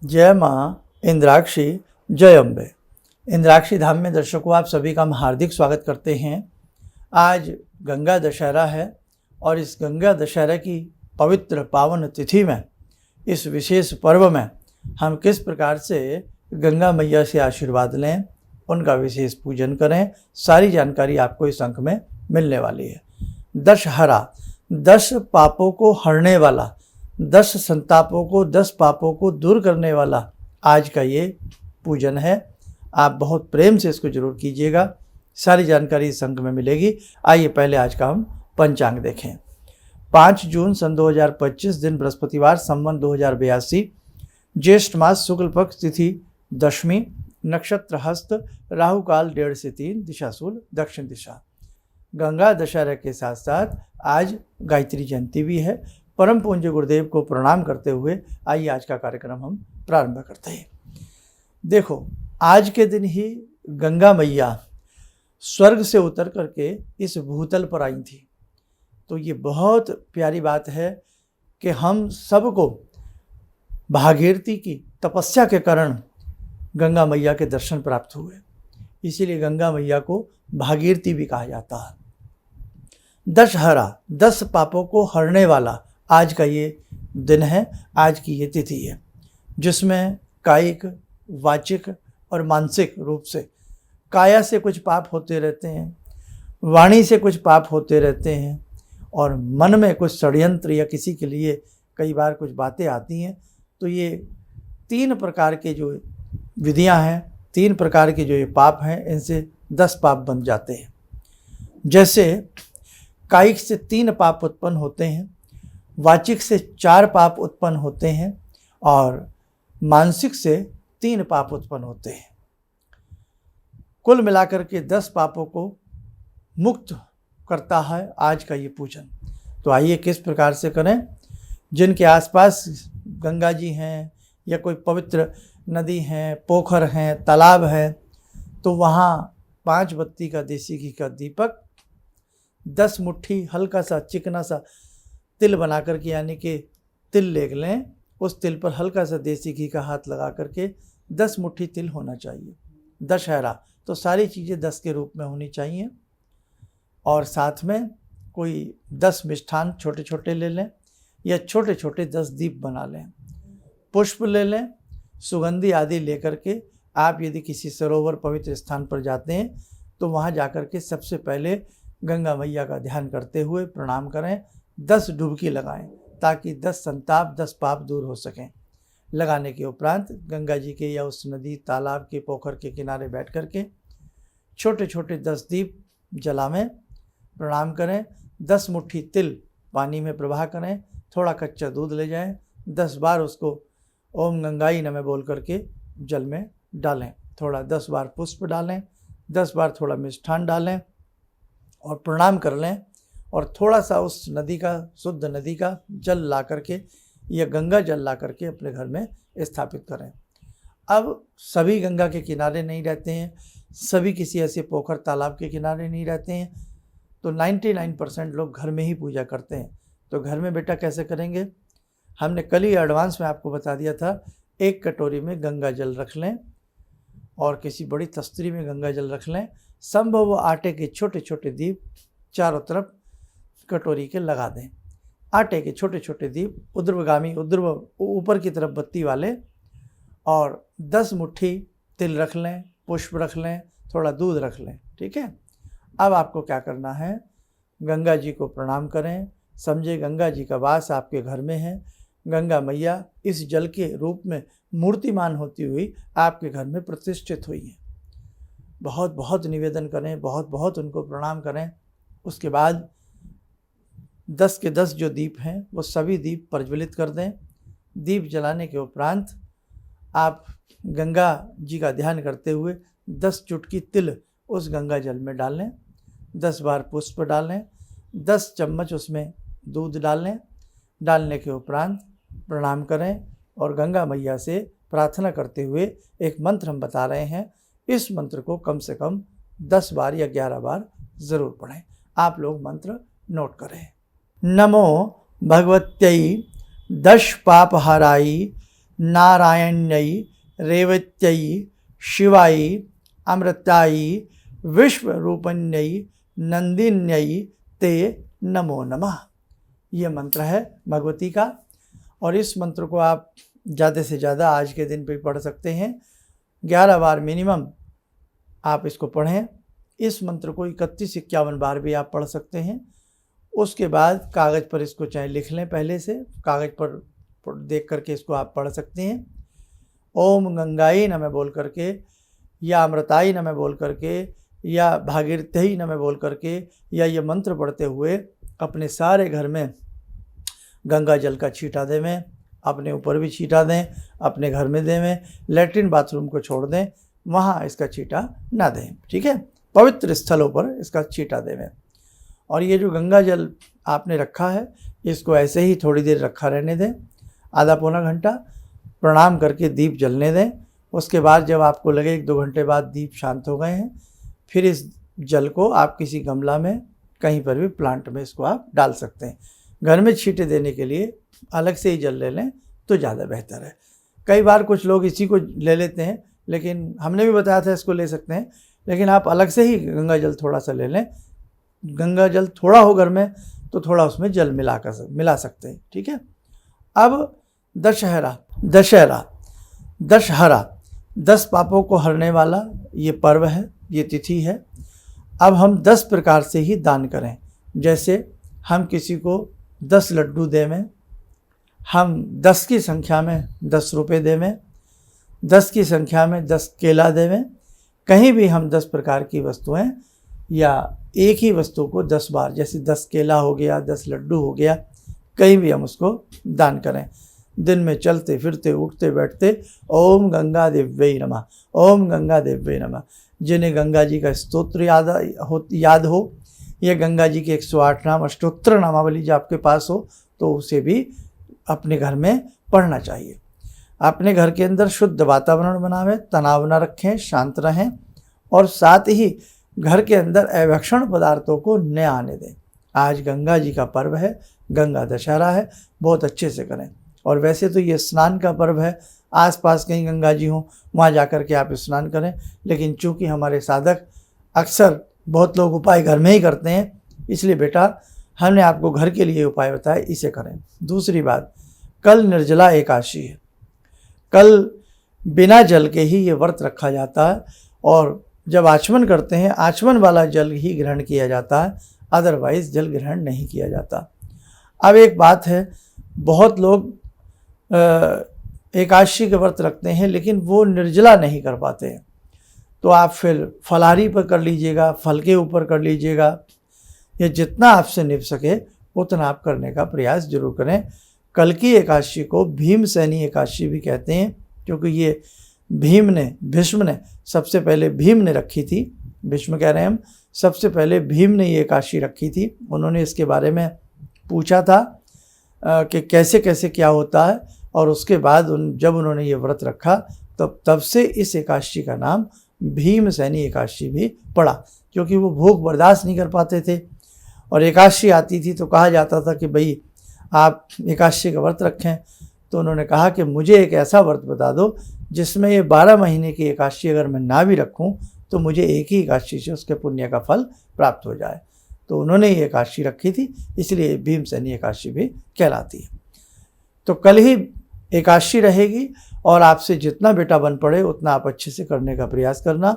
जय माँ इंद्राक्षी, जय अम्बे। इंद्राक्षी धाम में दर्शकों आप सभी का हम हार्दिक स्वागत करते हैं। आज गंगा दशहरा है और इस गंगा दशहरा की पवित्र पावन तिथि में, इस विशेष पर्व में हम किस प्रकार से गंगा मैया से आशीर्वाद लें, उनका विशेष पूजन करें, सारी जानकारी आपको इस अंक में मिलने वाली है। दशहरा 10 पापों को हरने वाला, 10 संतापों को, 10 पापों को दूर करने वाला आज का ये पूजन है। आप बहुत प्रेम से इसको जरूर कीजिएगा, सारी जानकारी इस अंक में मिलेगी। आइए पहले आज का हम पंचांग देखें। 5 जून सन 2025 दिन बृहस्पतिवार, संवत 2082, ज्येष्ठ मास शुक्ल पक्ष, तिथि दशमी, नक्षत्र हस्त, राहु काल 1:30 से 3, दिशा शूल दक्षिण दिशा। गंगा दशहरा के साथ साथ आज गायत्री जयंती भी है। परम पूज्य गुरुदेव को प्रणाम करते हुए आइए आज का कार्यक्रम हम प्रारंभ करते हैं। देखो, आज के दिन ही गंगा मैया स्वर्ग से उतर करके इस भूतल पर आई थी। तो ये बहुत प्यारी बात है कि हम सबको भागीरथी की तपस्या के कारण गंगा मैया के दर्शन प्राप्त हुए, इसीलिए गंगा मैया को भागीरथी भी कहा जाता है। दशहरा 10 पापों को हरने वाला आज का ये दिन है, आज की ये तिथि है, जिसमें कायिक, वाचिक और मानसिक रूप से काया से कुछ पाप होते रहते हैं, वाणी से कुछ पाप होते रहते हैं और मन में कुछ षड्यंत्र या किसी के लिए कई बार कुछ बातें आती हैं। तो ये 3 प्रकार के जो विधियां हैं, 3 प्रकार के जो ये पाप हैं, इनसे 10 पाप बन जाते हैं। जैसे कायिक से 3 पाप उत्पन्न होते हैं, वाचिक से 4 पाप उत्पन्न होते हैं और मानसिक से 3 पाप उत्पन्न होते हैं। कुल मिलाकर के 10 पापों को मुक्त करता है आज का ये पूजन। तो आइए किस प्रकार से करें। जिनके आसपास गंगा जी हैं या कोई पवित्र नदी हैं, पोखर हैं, तालाब हैं, तो वहाँ 5 बत्ती का देसी घी का दीपक, 10 मुट्ठी हल्का सा चिकना सा तिल बना करके, यानी कि तिल ले लें, उस तिल पर हल्का सा देसी घी का हाथ लगा करके 10 मुट्ठी तिल होना चाहिए। दशहरा तो सारी चीज़ें 10 के रूप में होनी चाहिए। और साथ में कोई 10 मिष्ठान छोटे छोटे ले लें या छोटे छोटे 10 दीप बना लें। पुष्प ले लें, सुगंधी आदि लेकर के आप यदि किसी सरोवर पवित्र स्थान पर जाते हैं तो वहाँ जाकर के सबसे पहले गंगा मैया का ध्यान करते हुए प्रणाम करें, 10 डुबकी लगाएं ताकि 10 संताप, 10 पाप दूर हो सकें। लगाने के उपरांत गंगा जी के या उस नदी, तालाब के, पोखर के किनारे बैठ करके छोटे छोटे 10 दीप जलावें, प्रणाम करें, 10 मुट्ठी तिल पानी में प्रवाह करें, थोड़ा कच्चा दूध ले जाएं, 10 बार उसको ओम गंगाई नमः बोल करके जल में डालें, थोड़ा 10 बार पुष्प डालें, 10 बार थोड़ा मिष्ठान डालें और प्रणाम कर लें। और थोड़ा सा उस नदी का, शुद्ध नदी का जल ला करके या गंगा जल ला करके अपने घर में स्थापित करें। अब सभी गंगा के किनारे नहीं रहते हैं, सभी किसी ऐसे पोखर तालाब के किनारे नहीं रहते हैं, तो 99% लोग घर में ही पूजा करते हैं। तो घर में बेटा कैसे करेंगे, हमने कल ही एडवांस में आपको बता दिया था। 1 कटोरी में गंगा जल रख लें और किसी बड़ी तस्तरी में गंगा जल रख लें। संभव वो आटे के छोटे छोटे दीप चारों तरफ कटोरी के लगा दें। आटे के छोटे छोटे दीप ऊर्ध्वगामी, ऊपर की तरफ बत्ती वाले, और 10 मुट्ठी तिल रख लें, पुष्प रख लें, थोड़ा दूध रख लें। ठीक है। अब आपको क्या करना है, गंगा जी को प्रणाम करें, समझे गंगा जी का वास आपके घर में है। गंगा मैया इस जल के रूप में मूर्तिमान होती हुई आपके घर में प्रतिष्ठित हुई हैं। बहुत बहुत निवेदन करें, बहुत बहुत उनको प्रणाम करें। उसके बाद 10 के 10 जो दीप हैं वो सभी दीप प्रज्वलित कर दें। दीप जलाने के उपरांत आप गंगा जी का ध्यान करते हुए 10 चुटकी तिल उस गंगा जल में डालें, 10 बार पुष्प डालें, 10 चम्मच उसमें दूध डालें। डालने के उपरांत प्रणाम करें और गंगा मैया से प्रार्थना करते हुए एक मंत्र हम बता रहे हैं, इस मंत्र को कम से कम 10 बार या 11 बार ज़रूर पढ़ें। आप लोग मंत्र नोट करें। नमो भगवत्यै 10 पापहाराई नारायण्यै रेवत्यै शिवायै अमृतायै विश्वरूपण्यै नंदिन्यै ते नमो नमः। ये मंत्र है भगवती का, और इस मंत्र को आप ज़्यादा से ज़्यादा आज के दिन पे पढ़ सकते हैं। 11 बार मिनिमम आप इसको पढ़ें। इस मंत्र को 31-51 बार भी आप पढ़ सकते हैं। उसके बाद कागज़ पर इसको चाहे लिख लें, पहले से कागज़ पर देख करके इसको आप पढ़ सकते हैं। ओम गंगाई नमः बोल करके, या अमृताई नमः बोल करके, या भागीरथी नमः बोल करके, या ये मंत्र पढ़ते हुए अपने सारे घर में गंगा जल का छींटा देवें, अपने ऊपर भी छींटा दें, अपने घर में देवें, लैट्रिन बाथरूम को छोड़ दें, वहाँ इसका छींटा ना दें, ठीक है। पवित्र स्थलों पर इसका छींटा देवें। और ये जो गंगा जल आपने रखा है, इसको ऐसे ही थोड़ी देर रखा रहने दें, आधा पौना घंटा, प्रणाम करके दीप जलने दें। उसके बाद जब आपको लगे 1-2 घंटे बाद दीप शांत हो गए हैं, फिर इस जल को आप किसी गमला में कहीं पर भी प्लांट में इसको आप डाल सकते हैं। घर में छींटे देने के लिए अलग से ही जल ले लें तो ज़्यादा बेहतर है। कई बार कुछ लोग इसी को ले लेते हैं, लेकिन हमने भी बताया था इसको ले सकते हैं, लेकिन आप अलग से ही गंगा जल थोड़ा सा ले लें। गंगा जल थोड़ा हो घर में तो थोड़ा उसमें जल मिला सकते हैं, ठीक है। अब दशहरा 10 पापों को हरने वाला ये पर्व है, ये तिथि है। अब हम 10 प्रकार से ही दान करें। जैसे हम किसी को 10 लड्डू देवें, हम 10 की संख्या में 10 रुपये देवें, 10 की संख्या में 10 केला देवें। कहीं भी हम 10 प्रकार की वस्तुएं या एक ही वस्तु को 10 बार, जैसे 10 केला हो गया, 10 लड्डू हो गया, कहीं भी हम उसको दान करें। दिन में चलते फिरते उठते बैठते ओम गंगा देव्यै नमः, ओम गंगा देव्यै नमः। जिन्हें गंगा जी का स्तोत्र याद हो, या गंगा जी के 108 नाम अष्टोत्तर नामावली जो आपके पास हो, तो उसे भी अपने घर में पढ़ना चाहिए। अपने घर के अंदर शुद्ध वातावरण बनावें, तनाव न रखें, शांत रहें, और साथ ही घर के अंदर अभक्षण पदार्थों को न आने दें। आज गंगा जी का पर्व है, गंगा दशहरा है, बहुत अच्छे से करें। और वैसे तो ये स्नान का पर्व है, आसपास कहीं गंगा जी हों वहाँ जाकर के आप स्नान करें, लेकिन चूंकि हमारे साधक अक्सर बहुत लोग उपाय घर में ही करते हैं, इसलिए बेटा हमने आपको घर के लिए उपाय बताए, इसे करें। दूसरी बात, कल निर्जला एकादशी है। कल बिना जल के ही ये व्रत रखा जाता है, और जब आचमन करते हैं आचमन वाला जल ही ग्रहण किया जाता है, अदरवाइज़ जल ग्रहण नहीं किया जाता। अब एक बात है, बहुत लोग एकादशी का व्रत रखते हैं लेकिन वो निर्जला नहीं कर पाते हैं, तो आप फिर फलाहारी पर कर लीजिएगा, फल के ऊपर कर लीजिएगा, या जितना आपसे निभ सके उतना आप करने का प्रयास जरूर करें। कल की एकादशी को भीमसेनी एकादशी भी कहते हैं, क्योंकि ये भीष्म ने सबसे पहले भीम ने रखी थी। भीष्म कह रहे हैं हम, सबसे पहले भीम ने ये एकादशी रखी थी। उन्होंने इसके बारे में पूछा था कि कैसे कैसे क्या होता है, और उसके बाद जब उन्होंने ये व्रत रखा तब से इस एकादशी का नाम भीमसेनी एकादशी भी पड़ा, क्योंकि वो भूख बर्दाश्त नहीं कर पाते थे। और एकादशी आती थी तो कहा जाता था कि भाई आप एकादशी का व्रत रखें, तो उन्होंने कहा कि मुझे एक ऐसा व्रत बता दो जिसमें ये 12 महीने की एकादशी अगर मैं ना भी रखूं तो मुझे एक ही एकादशी से उसके पुण्य का फल प्राप्त हो जाए। तो उन्होंने ये एकादशी रखी थी, इसलिए भीमसेनी एकादशी भी कहलाती है। तो कल ही एकादशी रहेगी, और आपसे जितना बेटा बन पड़े उतना आप अच्छे से करने का प्रयास करना।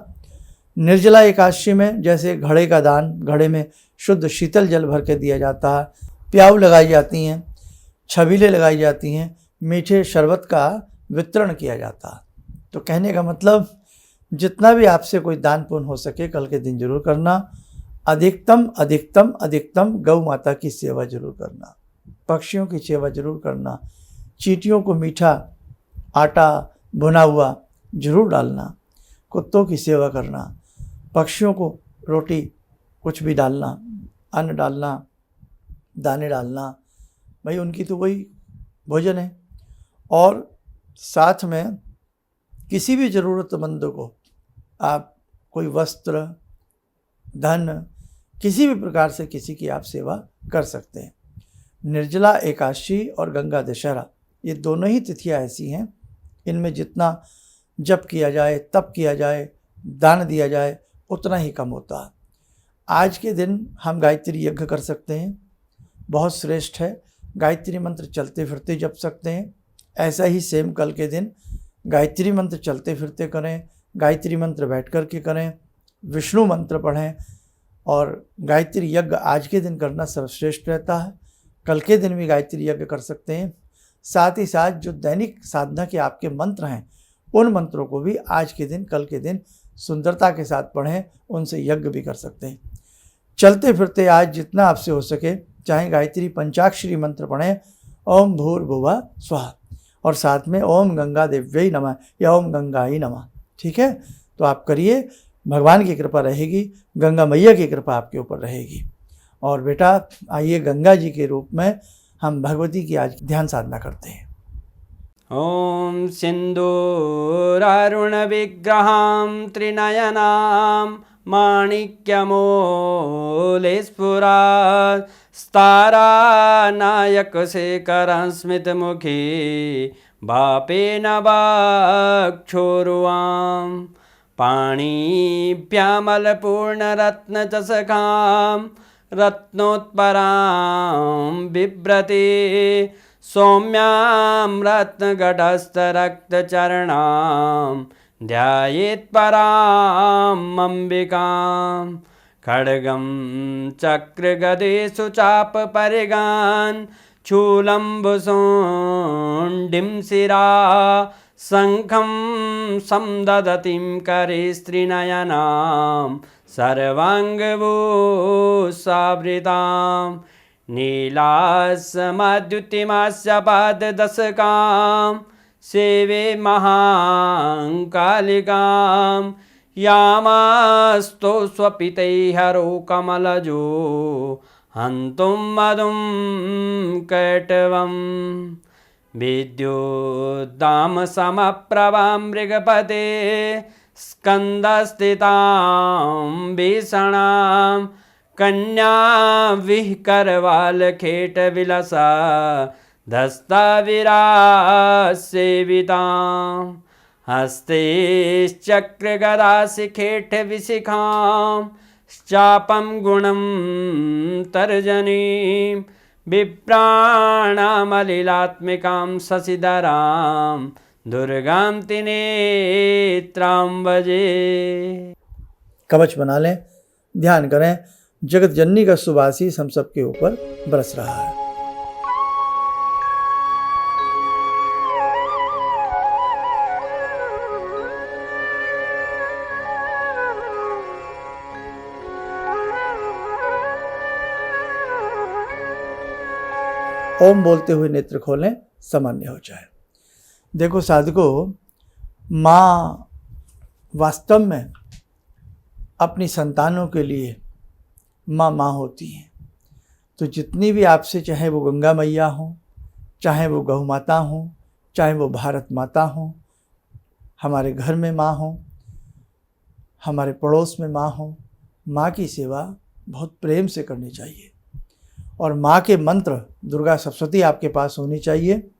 निर्जला एकादशी में जैसे घड़े का दान, घड़े में शुद्ध शीतल जल भर के दिया जाता है, प्याऊ लगाई जाती हैं, छबीलें लगाई जाती हैं, मीठे शरबत का वितरण किया जाता है। तो कहने का मतलब जितना भी आपसे कोई दान पुण्य हो सके कल के दिन जरूर करना। अधिकतम अधिकतम अधिकतम गौ माता की सेवा जरूर करना, पक्षियों की सेवा जरूर करना, चींटियों को मीठा आटा भुना हुआ जरूर डालना, कुत्तों की सेवा करना, पक्षियों को रोटी कुछ भी डालना, अन्न डालना, दाने डालना, भाई उनकी तो वही भोजन है। और साथ में किसी भी ज़रूरतमंद को आप कोई वस्त्र, धन, किसी भी प्रकार से किसी की आप सेवा कर सकते हैं। निर्जला एकादशी और गंगा दशहरा ये दोनों ही तिथियां ऐसी हैं इनमें जितना जप किया जाए, तप किया जाए, दान दिया जाए, उतना ही कम होता है। आज के दिन हम गायत्री यज्ञ कर सकते हैं, बहुत श्रेष्ठ है। गायत्री मंत्र चलते फिरते जप सकते हैं। ऐसा ही सेम कल के दिन गायत्री मंत्र चलते फिरते करें, गायत्री मंत्र बैठ कर के करें, विष्णु मंत्र पढ़ें और गायत्री यज्ञ आज के दिन करना सर्वश्रेष्ठ रहता है। कल के दिन भी गायत्री यज्ञ कर सकते हैं। साथ ही साथ जो दैनिक साधना के आपके मंत्र हैं, उन मंत्रों को भी आज के दिन, कल के दिन सुंदरता के साथ पढ़ें, उनसे यज्ञ भी कर सकते हैं। चलते फिरते आज जितना आपसे हो सके, चाहे गायत्री पंचाक्षरी मंत्र पढ़ें, ओम भूर्भुवः स्वाहा, और साथ में ओम गंगा देव्यै नमः या ओम गंगाई नमः। ठीक है, तो आप करिए, भगवान की कृपा रहेगी, गंगा मैया की कृपा आपके ऊपर रहेगी। और बेटा आइए गंगा जी के रूप में हम भगवती की आज ध्यान साधना करते हैं। ओम सिंदूरारुण विग्रहां त्रिनयनां माणिक्यमूले स्फुरात् स्तारानायकशेखरं स्मितमुखी बापेन वक्षोरुवां पाणिभ्यामलपूर्णरत्नचषकां रत्नोत्परां बिभ्रति सौम्यां रत्नघटस्थरक्तचरणां ध्यायेत्परां अम्बिकां खड्गं चक्रगदेषु चापपरिगान् शूलम्बुशुण्डिं शिरा शङ्खं संदधतीं करे स्त्रीनयनां सर्वाङ्गभूषावृतां नीलासमद्युतिमास्य पाददशकां सेवे महाकालिकां यामास्तो स्वपितैहरो कमलजो हन्तुं मधुं कैटवं विद्युद्दामसमप्रभां मृगपते स्कन्दस्थितां भीषणां कन्या विहकरवालखेटविलसा धस्ताविरासेवितां हस्तैश्चक्रगदाशिखेटविशिखां चापं गुणं तर्जनीं विप्राणामलिलात्मिकां शशिधरां दुर्गां त्रिनेत्रां भजे। कवच बना लें, ध्यान करें, जगत जननी का शुभ आशीष हम सबके ऊपर बरस रहा है। ओम बोलते हुए नेत्र खोलें, सामान्य हो जाए। देखो साधकों, माँ वास्तव में अपनी संतानों के लिए माँ होती हैं। तो जितनी भी आपसे, चाहे वो गंगा मैया हो, चाहे वो गौ माता हो, चाहे वो भारत माता हो, हमारे घर में माँ हो, हमारे पड़ोस में माँ हो, माँ की सेवा बहुत प्रेम से करनी चाहिए। और माँ के मंत्र दुर्गा सप्तशती आपके पास होनी चाहिए।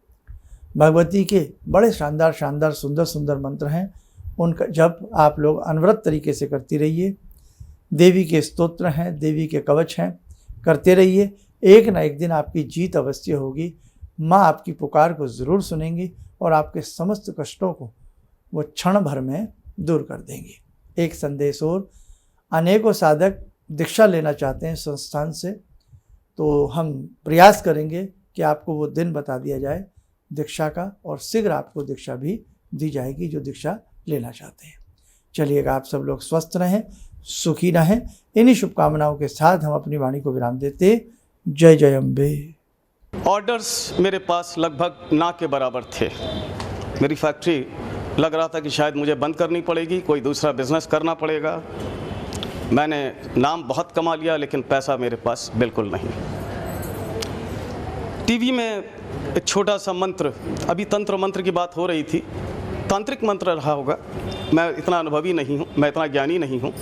भगवती के बड़े शानदार शानदार सुंदर सुंदर मंत्र हैं, उनका जप आप लोग अनवरत तरीके से करती रहिए। देवी के स्तोत्र हैं, देवी के कवच हैं, करते रहिए। एक ना एक दिन आपकी जीत अवश्य होगी। माँ आपकी पुकार को ज़रूर सुनेंगी और आपके समस्त कष्टों को वो क्षण भर में दूर कर देंगी। एक संदेश और, अनेकों साधक दीक्षा लेना चाहते हैं संस्थान से, तो हम प्रयास करेंगे कि आपको वो दिन बता दिया जाए दीक्षा का, और शीघ्र आपको दीक्षा भी दी जाएगी जो दीक्षा लेना चाहते हैं। चलिएगा, आप सब लोग स्वस्थ रहें, सुखी रहें। इन्हीं शुभकामनाओं के साथ हम अपनी वाणी को विराम देते। जय जय अम्बे। ऑर्डर्स मेरे पास लगभग ना के बराबर थे। मेरी फैक्ट्री लग रहा था कि शायद मुझे बंद करनी पड़ेगी, कोई दूसरा बिजनेस करना पड़ेगा। मैंने नाम बहुत कमा लिया, लेकिन पैसा मेरे पास बिल्कुल नहीं। टीवी में एक छोटा सा मंत्र, अभी तंत्र मंत्र की बात हो रही थी, तांत्रिक मंत्र रहा होगा, मैं इतना अनुभवी नहीं हूँ, मैं इतना ज्ञानी नहीं हूँ।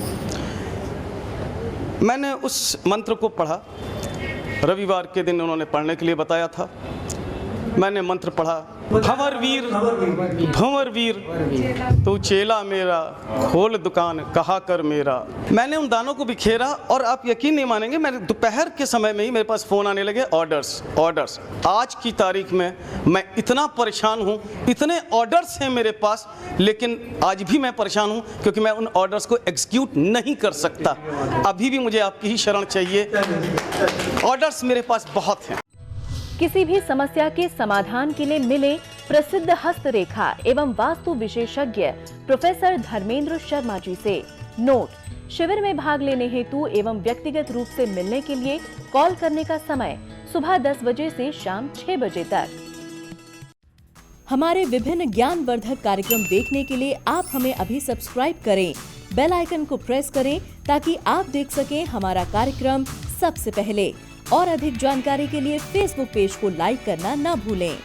मैंने उस मंत्र को पढ़ा, रविवार के दिन उन्होंने पढ़ने के लिए बताया था। मैंने मंत्र पढ़ा, भंवर वीर तू चेला मेरा, खोल दुकान कहा कर मेरा। मैंने उन दानों को बिखेरा और आप यकीन नहीं मानेंगे, मेरे दोपहर के समय में ही मेरे पास फ़ोन आने लगे, ऑर्डर्स। आज की तारीख में मैं इतना परेशान हूँ, इतने ऑर्डर्स हैं मेरे पास, लेकिन आज भी मैं परेशान हूँ क्योंकि मैं उन ऑर्डर्स को एग्जीक्यूट नहीं कर सकता। अभी भी मुझे आपकी ही शरण चाहिए, ऑर्डर्स मेरे पास बहुत हैं। किसी भी समस्या के समाधान के लिए मिले प्रसिद्ध हस्तरेखा एवं वास्तु विशेषज्ञ प्रोफेसर धर्मेंद्र शर्मा जी से। नोट: शिविर में भाग लेने हेतु एवं व्यक्तिगत रूप से मिलने के लिए कॉल करने का समय सुबह 10 बजे से शाम 6 बजे तक। हमारे विभिन्न ज्ञानवर्धक कार्यक्रम देखने के लिए आप हमें अभी सब्सक्राइब करें, बेल आइकन को प्रेस करें ताकि आप देख सकें हमारा कार्यक्रम सबसे पहले। और अधिक जानकारी के लिए फेसबुक पेज को लाइक करना न भूलें।